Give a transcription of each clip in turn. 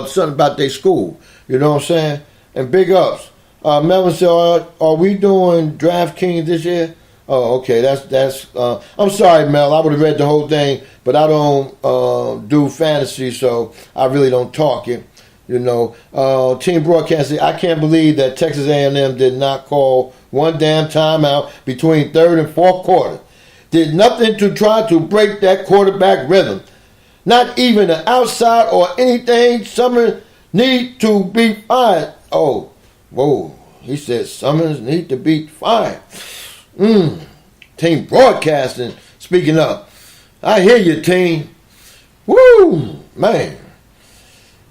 something about their school. You know what I'm saying? And big ups. Melvin said, are we doing DraftKings this year? Oh, okay. That's. I'm sorry, Mel. I would have read the whole thing, but I don't do fantasy, so I really don't talk it. You know, team broadcasting. I can't believe that Texas A&M did not call one damn timeout between third and fourth quarter. Did nothing to try to break that quarterback rhythm. Not even an outside or anything. Summers need to be fired. Oh, whoa. He said Summers need to be fired. Team broadcasting. Speaking up. I hear you, team. Woo, man.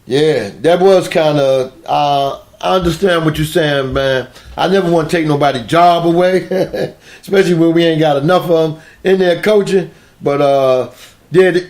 Yeah, that was kind of, I understand what you're saying, man. I never want to take nobody's job away, especially when we ain't got enough of them in there coaching. But, yeah,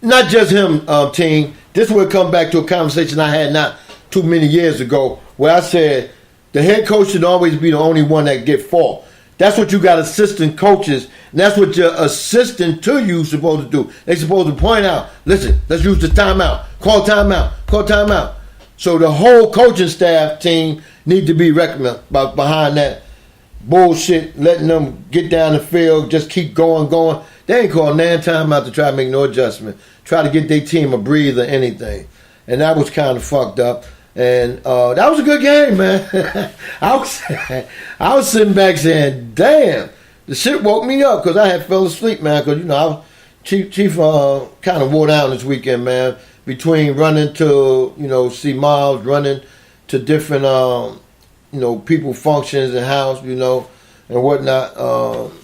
not just him, team. This will come back to a conversation I had not too many years ago where I said the head coach should always be the only one that get fault. That's what you got assistant coaches, and that's what your assistant to you supposed to do. They supposed to point out, listen, let's use the timeout. Call timeout. So the whole coaching staff team need to be recommended behind that bullshit, letting them get down the field, just keep going. They ain't called nan timeout to try to make no adjustment, try to get their team a breather, anything. And that was kind of fucked up. And that was a good game, man. I was sitting back saying, damn, the shit woke me up because I had fell asleep, man. Because, you know, Chief kind of wore down this weekend, man, between running to, you know, see Miles, running to different, you know, people functions and house, you know, and whatnot.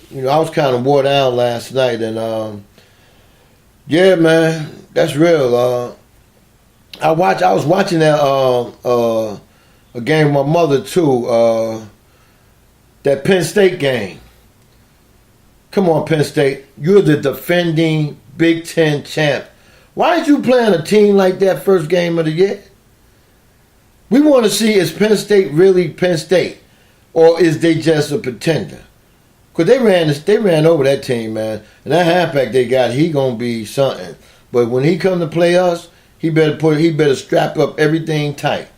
You know, I was kind of wore down last night. And, yeah, man, that's real. I was watching that a game with my mother too. That Penn State game. Come on, Penn State. You're the defending Big Ten champ. Why did you play on a team like that first game of the year? We want to see, is Penn State really Penn State, or is they just a pretender? Because they ran over that team, man. And that halfback they got, he gonna be something. But when he come to play us, he better strap up everything tight.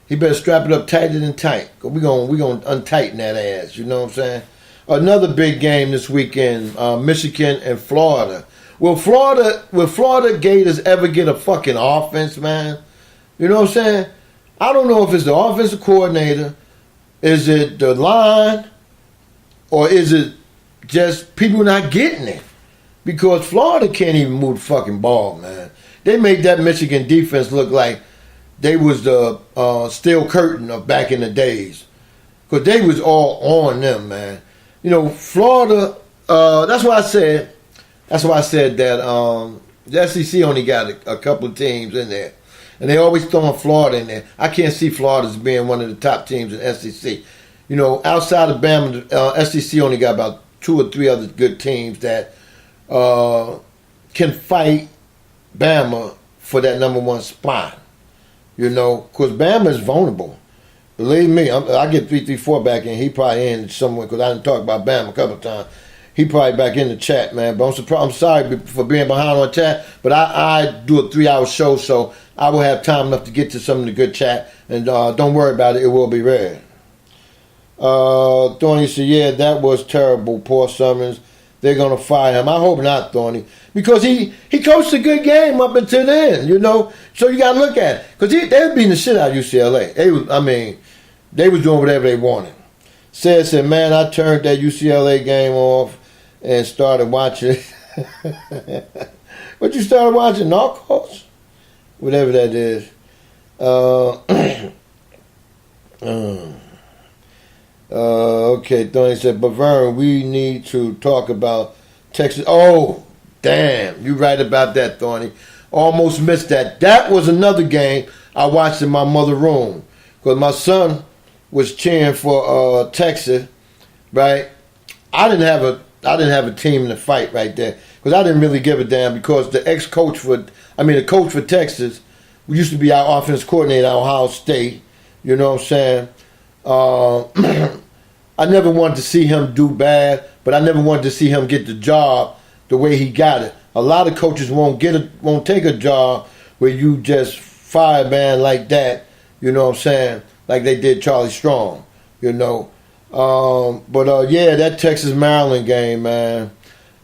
He better strap it up tighter than tight. Cause we gonna untighten that ass. You know what I'm saying? Another big game this weekend, Michigan and Florida. Will Florida Gators ever get a fucking offense, man? You know what I'm saying? I don't know if it's the offensive coordinator, is it the line, or is it just people not getting it? Because Florida can't even move the fucking ball, man. They made that Michigan defense look like they was the steel curtain of back in the days. Because they was all on them, man. You know, Florida, that's why I said that the SEC only got a couple of teams in there. And they always throwing Florida in there. I can't see Florida as being one of the top teams in SEC. You know, outside of Bama, SEC only got about 2 or 3 other good teams that can fight Bama for that number 1 spot, you know, because Bama is vulnerable. Believe me, I get 334 back in. He probably in somewhere because I didn't talk about Bama a couple of times. He probably back in the chat, man. But I'm sorry for being behind on chat, but I do a 3-hour show, so I will have time enough to get to some of the good chat. And don't worry about it. It will be read. Thorny said, yeah, that was terrible. Poor Summers. They're going to fire him. I hope not, Thorny. Because he coached a good game up until then, you know. So you got to look at it. Because they were beating the shit out of UCLA. They was doing whatever they wanted. Said, man, I turned that UCLA game off and started watching. What you started watching? Narcos? Whatever that is. Okay, Tony said, but Vern, we need to talk about Texas. Oh, damn, you right about that, Thorny. Almost missed that. That was another game I watched in my mother's room because my son was cheering for Texas, right? I didn't have a team in the fight right there because I didn't really give a damn because the coach for Texas used to be our offense coordinator at Ohio State. You know what I'm saying? I never wanted to see him do bad, but I never wanted to see him get the job the way he got it. A lot of coaches won't take a job where you just fireman like that, you know what I'm saying, like they did Charlie Strong, you know. Yeah, that Texas-Maryland game, man.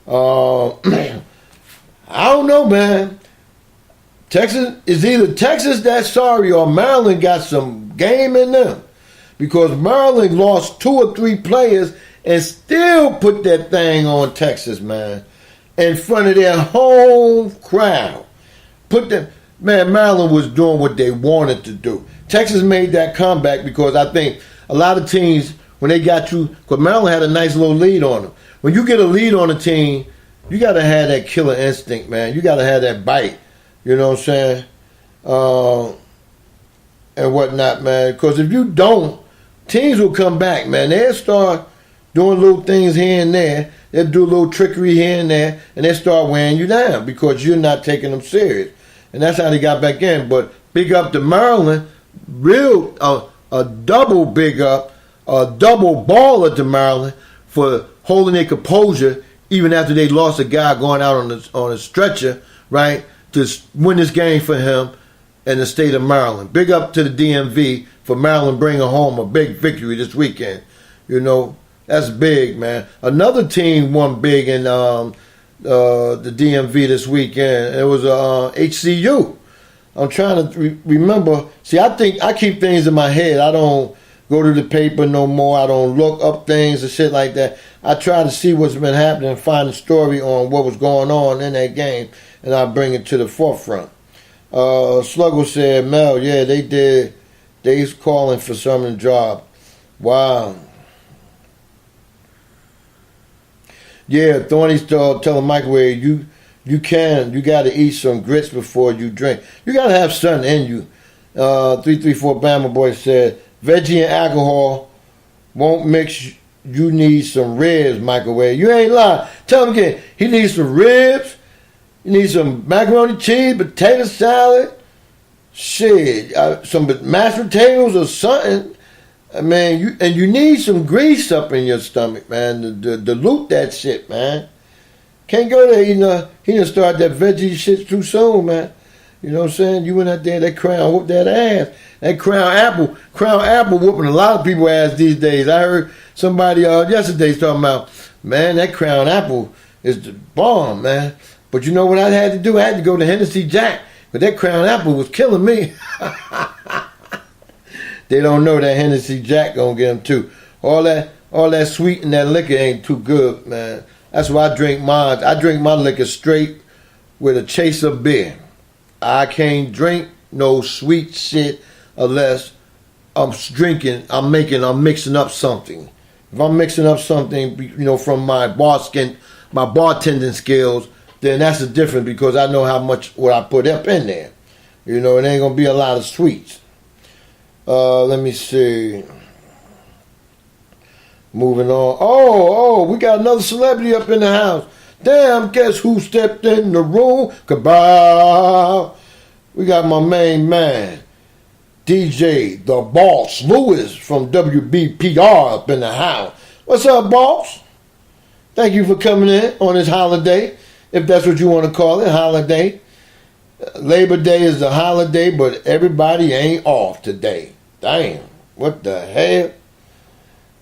I don't know, man. Texas is either Texas that sorry or Maryland got some game in them, because Maryland lost 2 or 3 players and still put that thing on Texas, man, in front of their home crowd. Maryland was doing what they wanted to do. Texas made that comeback because I think a lot of teams, when they got you, because Maryland had a nice little lead on them. When you get a lead on a team, you got to have that killer instinct, man. You got to have that bite, you know what I'm saying, and whatnot, man. Because if you don't, teams will come back, man. They'll start doing little things here and there. They'll do a little trickery here and there, and they'll start wearing you down because you're not taking them serious. And that's how they got back in. But big up to Maryland, a double big up, a double baller to Maryland for holding their composure even after they lost a guy going out on a stretcher, right, to win this game for him in the state of Maryland. Big up to the DMV for Maryland bringing home a big victory this weekend. You know, that's big, man. Another team won big in the DMV this weekend. It was HCU. I'm trying to remember. See, I keep things in my head. I don't go to the paper no more. I don't look up things and shit like that. I try to see what's been happening and find a story on what was going on in that game, and I bring it to the forefront. Sluggo said, Mel, yeah, they did. They's calling for some job. Wow. Yeah, Thorny's telling Microwave, you got to eat some grits before you drink. You got to have something in you. 334 Bama Boy said, veggie and alcohol won't mix. You need some ribs, Microwave. You ain't lying. Tell him again. He needs some ribs. You need some macaroni cheese, potato salad. Shit, some mashed potatoes or something. Man, you need some grease up in your stomach, man, to dilute that shit, man. Can't go there, he done start that veggie shit too soon, man. You know what I'm saying? You went out there, that Crown whooped that ass. That Crown Apple whooping a lot of people's ass these days. I heard somebody yesterday talking about, man, that Crown Apple is the bomb, man. But you know what I had to do? I had to go to Hennessy Jack, but that Crown Apple was killing me. They don't know that Hennessy Jack gonna get them too. All that sweet and that liquor ain't too good, man. That's why I drink mine. I drink my liquor straight with a chase of beer. I can't drink no sweet shit unless I'm mixing up something. If I'm mixing up something, from my bartending skills, then that's a different, because I know how much what I put up in there. It ain't gonna be a lot of sweets. Let me see. Moving on. Oh, we got another celebrity up in the house. Damn, guess who stepped in the room? Kabow. We got my main man, DJ, the Boss Lewis from WBPR up in the house. What's up, boss? Thank you for coming in on this holiday, if that's what you want to call it, holiday. Labor Day is a holiday, but everybody ain't off today. Damn, what the hell?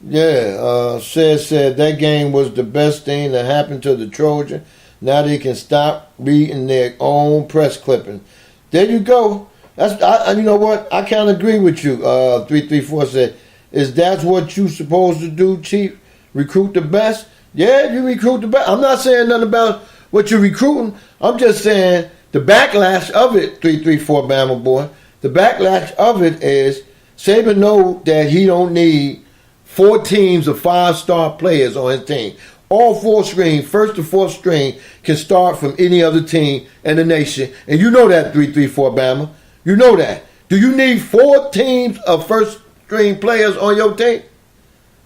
Yeah, said that game was the best thing that happened to the Trojan. Now they can stop reading their own press clipping. There you go. You know what? I kind of agree with you. 334 said, is that what you supposed to do, Chief? Recruit the best? Yeah, you recruit the best. I'm not saying nothing about what you're recruiting. I'm just saying the backlash of it, 334 Bama Boy, the backlash of it is Saban know that he don't need 4 teams of 5-star players on his team. All 4 string, first to 4th string, can start from any other team in the nation. And you know that, 334 Bama. You know that. Do you need 4 teams of first string players on your team?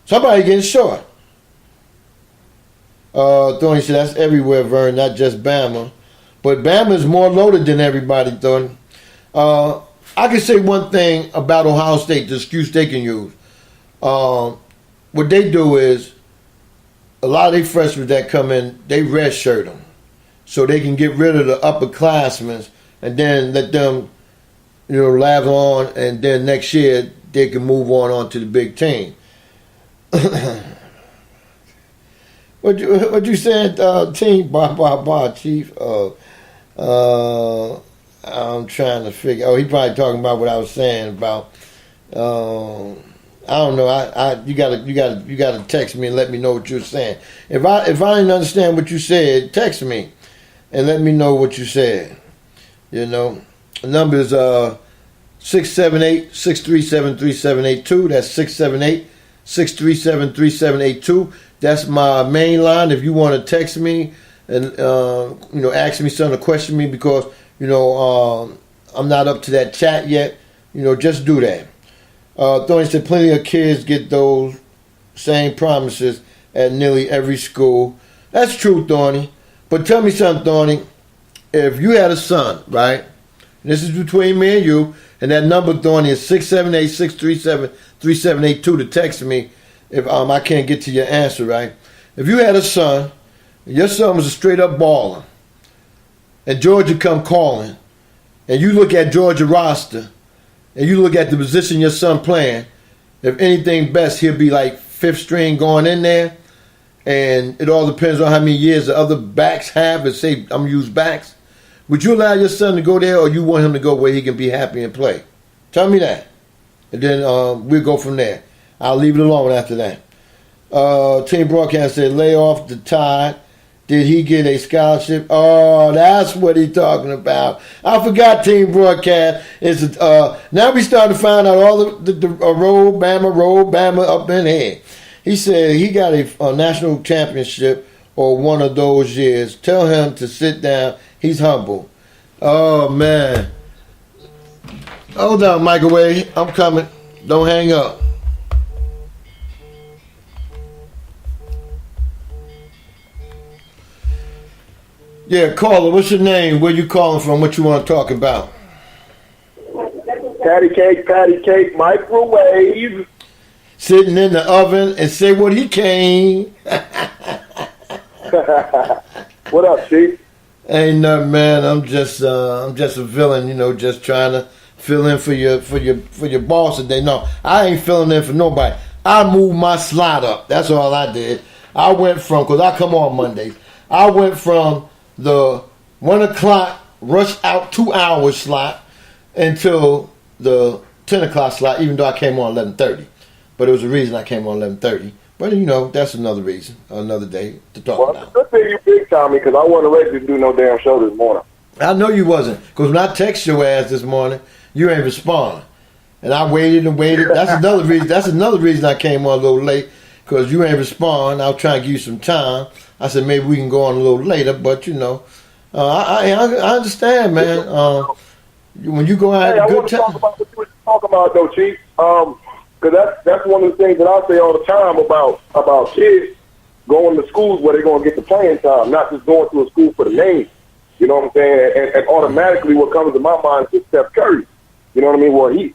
Somebody getting short. Thorny said that's everywhere, Vern, not just Bama. But Bama is more loaded than everybody, Thorny. I can say one thing about Ohio State, the excuse they can use. What they do is, a lot of their freshmen that come in, they redshirt them. So they can get rid of the upperclassmen and then let them lather on, and then next year they can move on to the big team. What you said, team? Chief. I'm trying to figure. Oh, he probably talking about what I was saying about. I don't know. You gotta text me and let me know what you're saying. If I didn't understand what you said, text me and let me know what you said. The number is 678-637-3782. That's 678-637-3782. That's my main line. If you want to text me and ask me something, question me because I'm not up to that chat yet. Just do that. Thorny said plenty of kids get those same promises at nearly every school. That's true, Thorny. But tell me something, Thorny. If you had a son, right? And this is between me and you, and that number, Thorny, is 678-637-3782 to text me if I can't get to your answer, right? If you had a son, and your son was a straight-up baller, and Georgia come calling, and you look at Georgia roster, and you look at the position your son playing, if anything best, he'll be like fifth string going in there, and it all depends on how many years the other backs have, and say, I'm going to use backs. Would you allow your son to go there, or you want him to go where he can be happy and play? Tell me that. And then we'll go from there. I'll leave it alone after that. Team Broadcast said, lay off the Tide. Did he get a scholarship? Oh, that's what he's talking about. I forgot Team Broadcast. Now we starting to find out all the road Bama up in here. He said he got a national championship or one of those years. Tell him to sit down. He's humble. Oh, man. Hold on, microwave. I'm coming. Don't hang up. Yeah, caller, what's your name? Where you calling from? What you want to talk about? Patty cake, microwave. Sitting in the oven and say what he came. What up, Chief? Ain't nothing, man. I'm just a villain, just trying to fill in for your boss today. No, I ain't filling in for nobody. I moved my slot up. That's all I did. I went from, because I come on Mondays, I went from the 1 o'clock rush out 2 hours slot until the 10 o'clock slot, even though I came on 11:30. But it was a reason I came on 11:30. But, that's another reason, another day to talk about. Well, good thing you big time me, because I wasn't ready to do no damn show this morning. I know you wasn't, because when I text your ass this morning, you ain't respond. And I waited and waited. That's another reason I came on a little late, because you ain't respond. I was trying to give you some time. I said maybe we can go on a little later, but I understand, man. When you go out, hey, I want to talk about what you were talking about, though, Chief. Because that's one of the things that I say all the time about kids going to schools where they're going to get the playing time, not just going to a school for the name. You know what I'm saying? And automatically, what comes to my mind is Steph Curry. You know what I mean? Well, he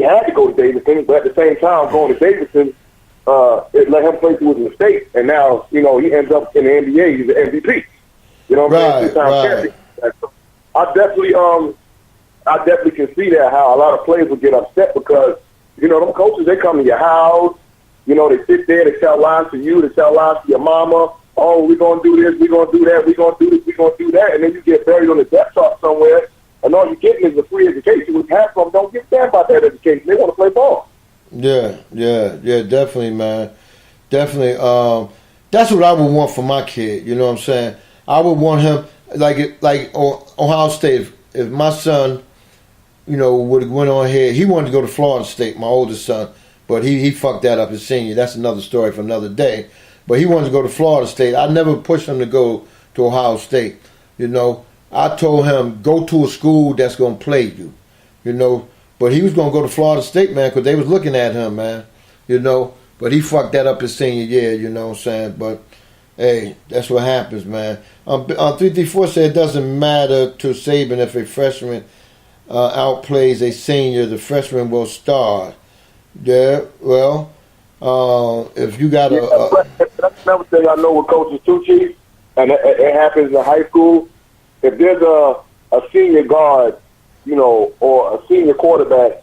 had to go to Davidson, but at the same time, going to Davidson, it let him play through his mistake, and now he ends up in the NBA. He's the MVP. You know what I'm saying? Right. So I definitely can see that how a lot of players would get upset because them coaches, they come to your house. They sit there, they tell lies to you, they tell lies to your mama. Oh, we're gonna do this, we're gonna do that, we're gonna do this, we're gonna do that, and then you get buried on the depth chart somewhere, and all you're getting is a free education. Which half of them don't give a damn about that education. They want to play ball. Yeah, definitely, man. Definitely. That's what I would want for my kid, you know what I'm saying? I would want him, like Ohio State, if my son, would have went on here, he wanted to go to Florida State, my oldest son, but he fucked that up his senior. That's another story for another day. But he wanted to go to Florida State. I never pushed him to go to Ohio State, I told him, go to a school that's going to play you, But he was going to go to Florida State, man, because they was looking at him, man, But he fucked that up his senior year, you know what I'm saying? But, hey, that's what happens, man. 334 said it doesn't matter to Saban if a freshman outplays a senior, the freshman will start. Yeah, well, if you got that's another thing I know with coaches too, Chief, and it happens in high school. If there's a senior guard you know, or a senior quarterback